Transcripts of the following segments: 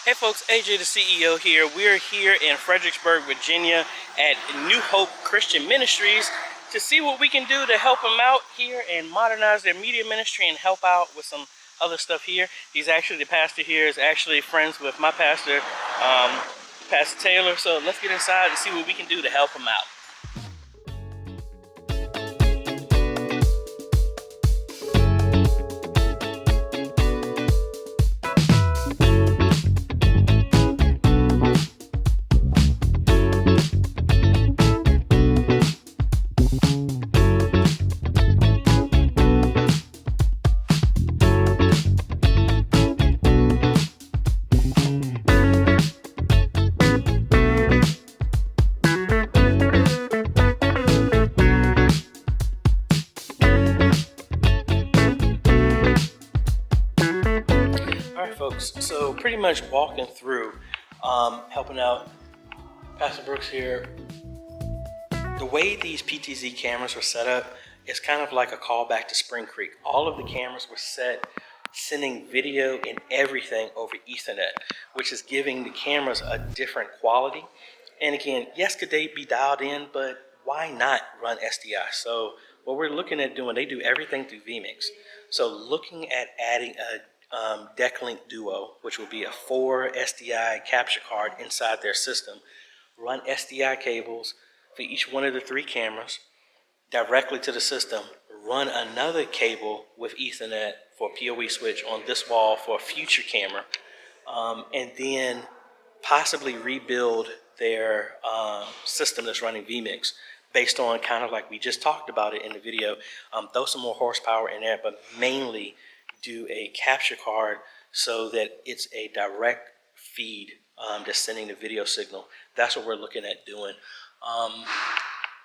Hey folks, AJ the CEO here. We're here in Fredericksburg, Virginia at New Hope Christian Ministries to see what we can do to help them out here and modernize their media ministry and help out with some other stuff here. The pastor here is actually friends with my pastor, Pastor Taylor. So let's get inside and see what we can do to help him out. Folks, so pretty much walking through, helping out Pastor Brooks here. The way these PTZ cameras were set up is kind of like a callback to Spring Creek. All of the cameras were set sending video and everything over Ethernet, which is giving the cameras a different quality. And again, yes, could they be dialed in, but why not run SDI? So what we're looking at doing, they do everything through vMix. So looking at adding a Decklink Duo, which will be a 4 SDI capture card inside their system, run SDI cables for each one of the 3 cameras directly to the system, run another cable with Ethernet for a PoE switch on this wall for a future camera, and then possibly rebuild their system that's running vMix based on kind of like we just talked about it in the video. Throw some more horsepower in there, but mainly do a capture card so that it's a direct feed that's sending the video signal. That's what we're looking at doing.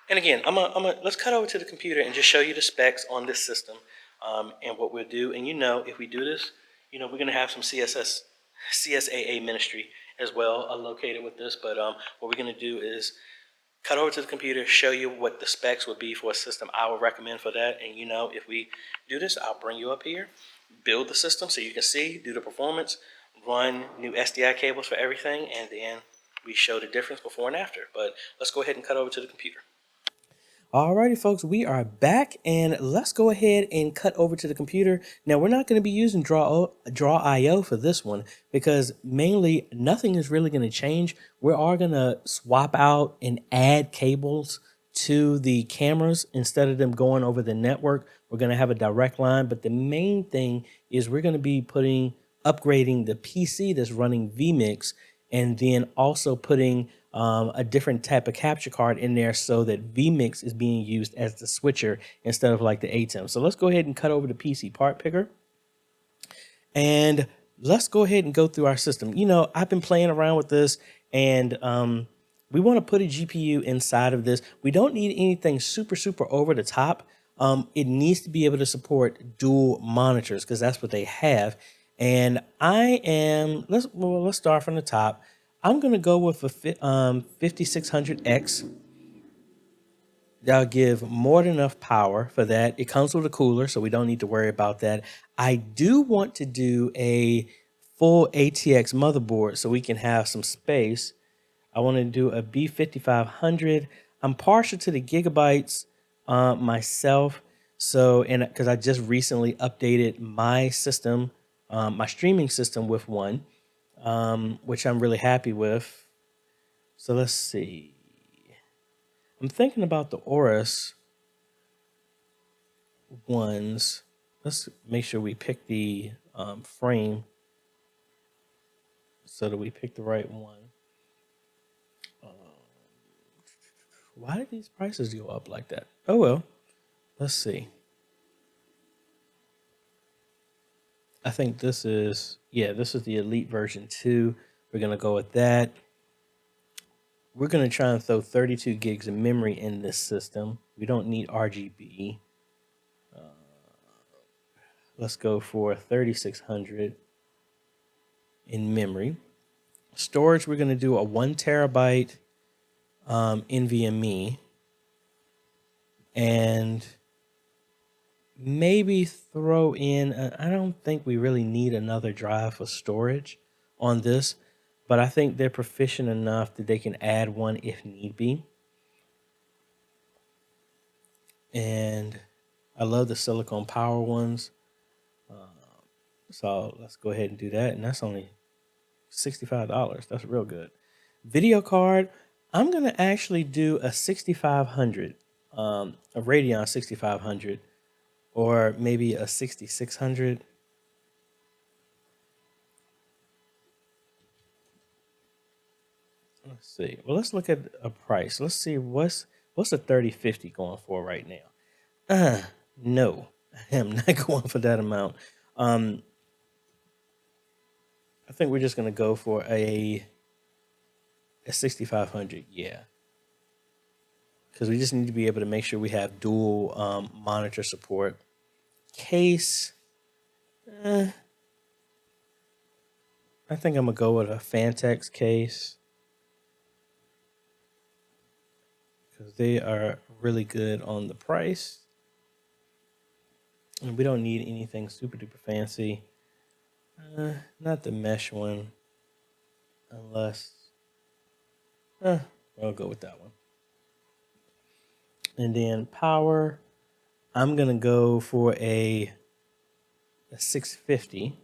And again, let's cut over to the computer and just show you the specs on this system and what we'll do. And if we do this, we're going to have some CSAA ministry as well located with this. But what we're going to do is cut over to the computer, show you what the specs would be for a system I would recommend for that. And if we do this, I'll bring you up here, build the system so you can see, do the performance, run new SDI cables for everything, and then we show the difference before and after. But let's go ahead and cut over to the computer. Alrighty, folks, we are back, and let's go ahead and cut over to the computer. Now, we're not going to be using Draw.io for this one because mainly nothing is really going to change. We are going to swap out and add cables to the cameras instead of them going over the network. We're going to have a direct line, but the main thing is we're going to be upgrading the PC that's running vMix, and then also putting a different type of capture card in there so that vMix is being used as the switcher instead of like the ATEM. So let's go ahead and cut over to PC part picker. And let's go ahead and go through our system. I've been playing around with this, and we want to put a GPU inside of this. We don't need anything super over the top. It needs to be able to support dual monitors because that's what they have. And let's start from the top. I'm going to go with a 5600X. That'll give more than enough power for that. It comes with a cooler, so we don't need to worry about that. I do want to do a full ATX motherboard so we can have some space. I want to do a B5500. I'm partial to the gigabytes myself. So, because I just recently updated my system, my streaming system with one, which I'm really happy with. So let's see. I'm thinking about the Aorus ones. Let's make sure we pick the frame so that we pick the right one. Why did these prices go up like that? Oh well, let's see. I think this is the Elite version 2. We're going to go with that. We're going to try and throw 32 gigs of memory in this system. We don't need RGB. Let's go for 3600 in memory. Storage, we're going to do a 1 terabyte NVMe. And maybe throw in, I don't think we really need another drive for storage on this. but I think they're proficient enough that they can add one if need be. And I love the silicone power ones. So let's go ahead and do that. And that's only $65. That's real good. Video card, I'm going to actually do a 6500, a Radeon 6500, or maybe a 6600. Let's see. Well, let's look at a price. Let's see what's a 3050 going for right now. No, I am not going for that amount. I think we're just going to go for a 6500. Yeah. Because we just need to be able to make sure we have dual monitor support. Case. I think I'm going to go with a Fantex case. Because they are really good on the price. And we don't need anything super duper fancy. Not the mesh one. Unless... I'll go with that one. And then power, I'm going to go for a 650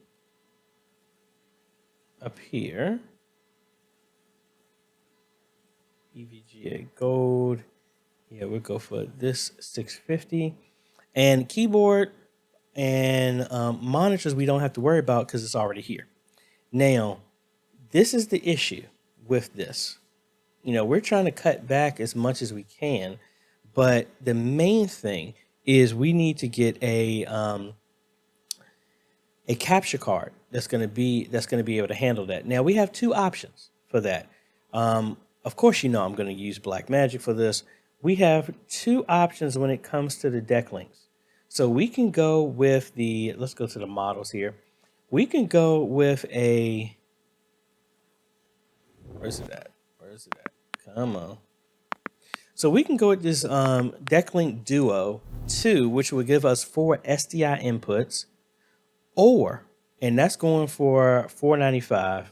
up here. EVGA gold. Yeah, we'll go for this 650. And keyboard and monitors we don't have to worry about because it's already here. Now, this is the issue with this. We're trying to cut back as much as we can, but the main thing is we need to get a capture card that's going to be able to handle that. Now we have two options for that. Of course, I'm going to use Blackmagic for this. We have two options when it comes to the deck links. So we can go with let's go to the models here. We can go with where's it at? Come on. So we can go with this DeckLink Duo 2, which will give us 4 SDI inputs, and that's going for $495.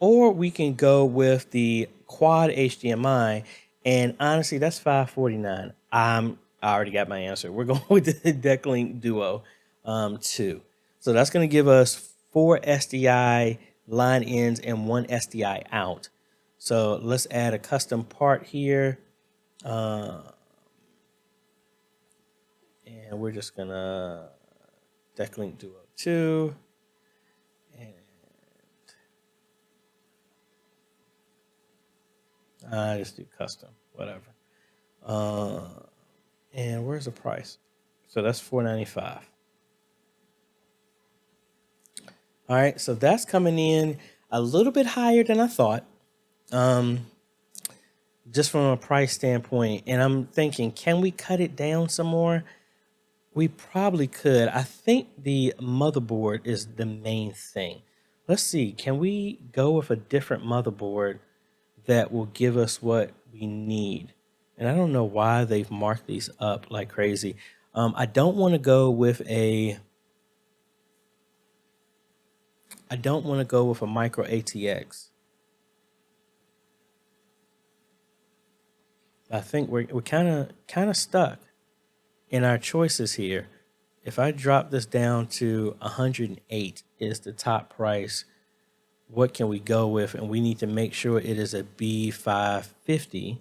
Or we can go with the quad HDMI, and honestly, that's $549. I already got my answer. We're going with the DeckLink Duo 2. So that's going to give us 4 SDI line ins and 1 SDI out. So let's add a custom part here. And we're just going to DeckLink Duo 2. And just do custom, whatever. And where's the price? So that's $495. All right, so that's coming in a little bit higher than I thought. Just from a price standpoint, and I'm thinking, can we cut it down some more? We probably could. I think the motherboard is the main thing. Let's see, can we go with a different motherboard that will give us what we need? And I don't know why they've marked these up like crazy. I don't want to go with a micro ATX. I think we're kind of stuck in our choices here. If I drop this down to 108 is the top price, what can we go with? And we need to make sure it is a B550.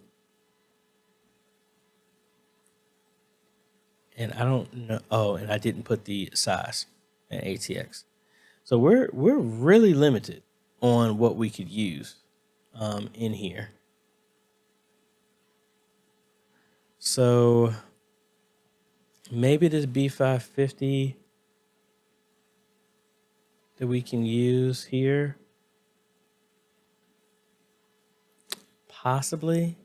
And I don't know. Oh, and I didn't put the size and ATX. So we're really limited on what we could use in here. So maybe this B550 that we can use here. Possibly.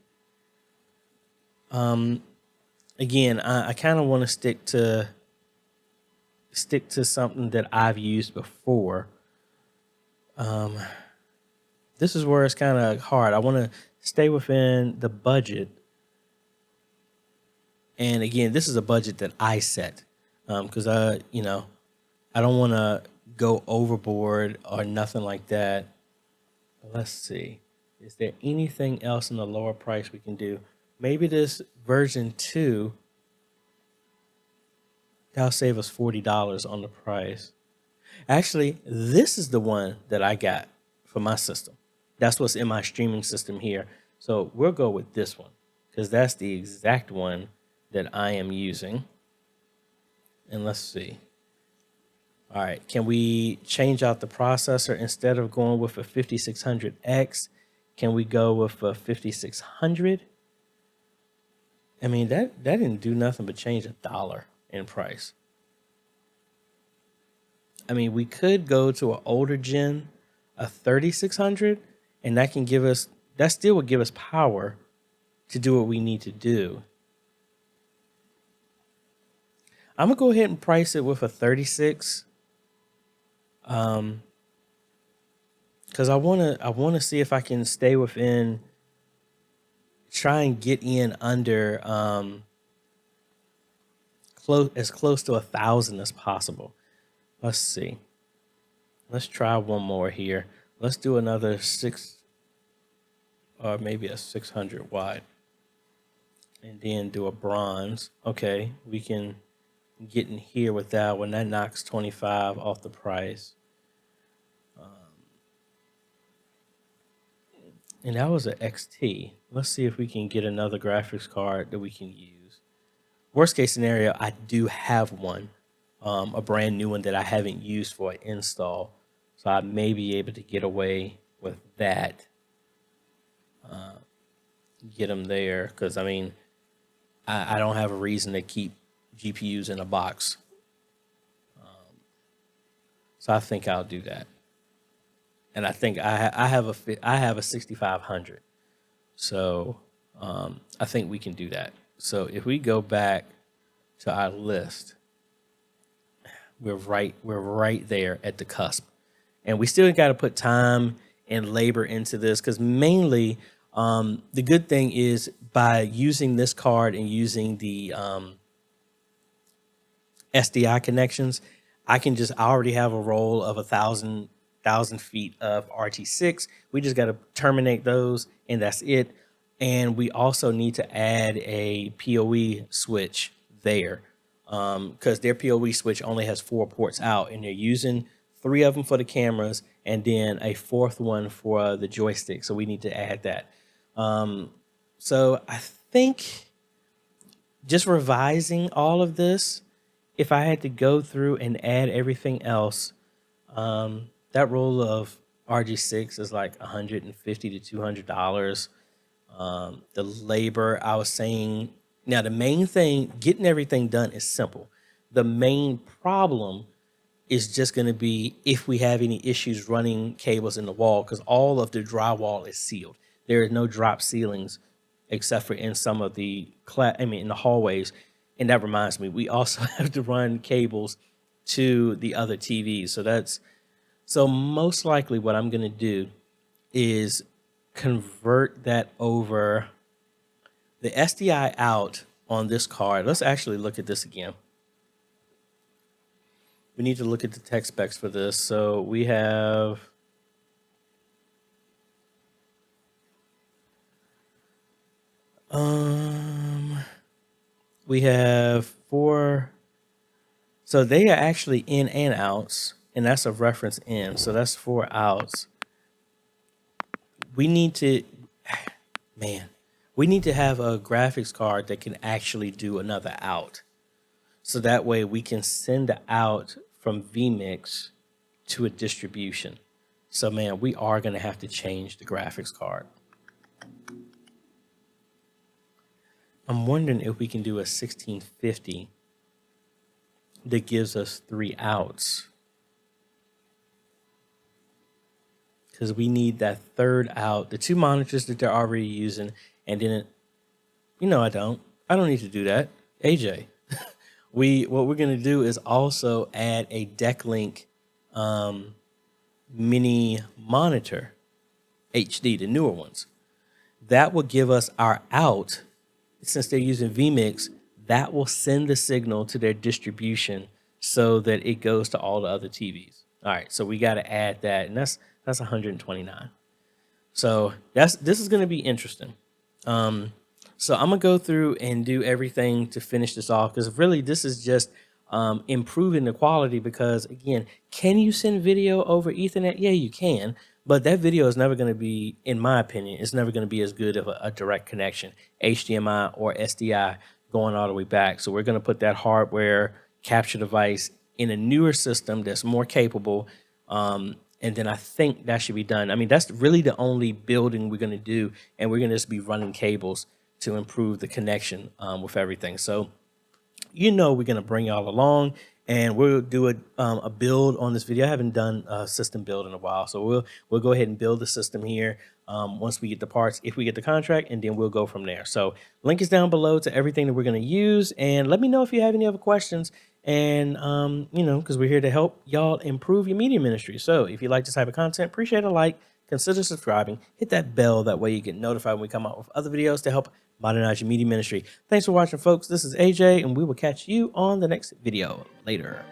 Again, I kind of want to stick to something that I've used before. This is where it's kind of hard. I want to stay within the budget. And again, this is a budget that I set because I don't want to go overboard or nothing like that. Let's see. Is there anything else in the lower price we can do? Maybe this version 2, that'll save us $40 on the price. Actually, this is the one that I got for my system. That's what's in my streaming system here. So we'll go with this one because that's the exact one that I am using. And let's see. All right, can we change out the processor? Instead of going with a 5600X, can we go with a 5600? I mean, that didn't do nothing but change $1 in price. I mean, we could go to an older gen, a 3600, and that still would give us power to do what we need to do. I'm gonna go ahead and price it with a 36. Because I wanna see if I can stay within, try and get in under as close to 1,000 as possible. Let's see. Let's try one more here. Let's do another 6 or maybe a 600 watt, and then do a bronze. Okay, we can get in here with that one. That knocks 25 off the price. And that was an XT. Let's see if we can get another graphics card that we can use. Worst case scenario, I do have one, a brand new one that I haven't used for an install. So I may be able to get away with that. Get them there, because I mean, I don't have a reason to keep GPUs in a box. So I think I'll do that. And I think I have a 6500. So I think we can do that. So if we go back to our list, we're right there at the cusp. And we still got to put time and labor into this, because mainly the good thing is by using this card and using the SDI connections, I already have a roll of 1,000 feet of RT6. We just got to terminate those, and that's it. And we also need to add a PoE switch there, because their PoE switch only has 4 ports out, and they're using 3 of them for the cameras and then a 4th one for the joystick. So we need to add that. So I think just revising all of this, if I had to go through and add everything else, that roll of RG6 is like $150 to $200. The labor, I was saying, now the main thing, getting everything done is simple. The main problem is just going to be if we have any issues running cables in the wall, because all of the drywall is sealed. There is no drop ceilings except for in some of the in the hallways. And that reminds me, we also have to run cables to the other TVs. So most likely what I'm going to do is convert that over the SDI out on this card. Let's actually look at this again. We need to look at the tech specs for this. So we have we have 4. So they are actually in and outs, and that's a reference in. So that's 4 outs. We need to, we need to have a graphics card that can actually do another out. So that way we can send the out from vMix to a distribution. So man, we are going to have to change the graphics card. I'm wondering if we can do a 1650 that gives us 3 outs, because we need that 3rd out, the 2 monitors that they're already using, and then I don't need to do that. AJ, what we're going to do is also add a DeckLink mini monitor HD, the newer ones. That will give us our out. Since they're using vMix, that will send the signal to their distribution so that it goes to all the other TVs. All right, so we got to add that, and that's 129. So this is going to be interesting. So I'm gonna go through and do everything to finish this off, because really this is just improving the quality. Because again, can you send video over Ethernet? Yeah, you can, but that video is never going to be, in my opinion, it's never going to be as good of a direct connection, HDMI or SDI going all the way back. So we're going to put that hardware capture device in a newer system that's more capable. And then I think that should be done. I mean, that's really the only building we're going to do, and we're going to just be running cables to improve the connection with everything. So, we're going to bring y'all along, and we'll do a build on this video. I haven't done a system build in a while, so we'll go ahead and build the system here once we get the parts, if we get the contract, and then we'll go from there. So link is down below to everything that we're going to use, and let me know if you have any other questions. And because we're here to help y'all improve your media ministry. So if you like this type of content, appreciate a like, consider subscribing, hit that bell, that way you get notified when we come out with other videos to help modernize your media ministry. Thanks for watching, folks. This is AJ, and we will catch you on the next video. Later.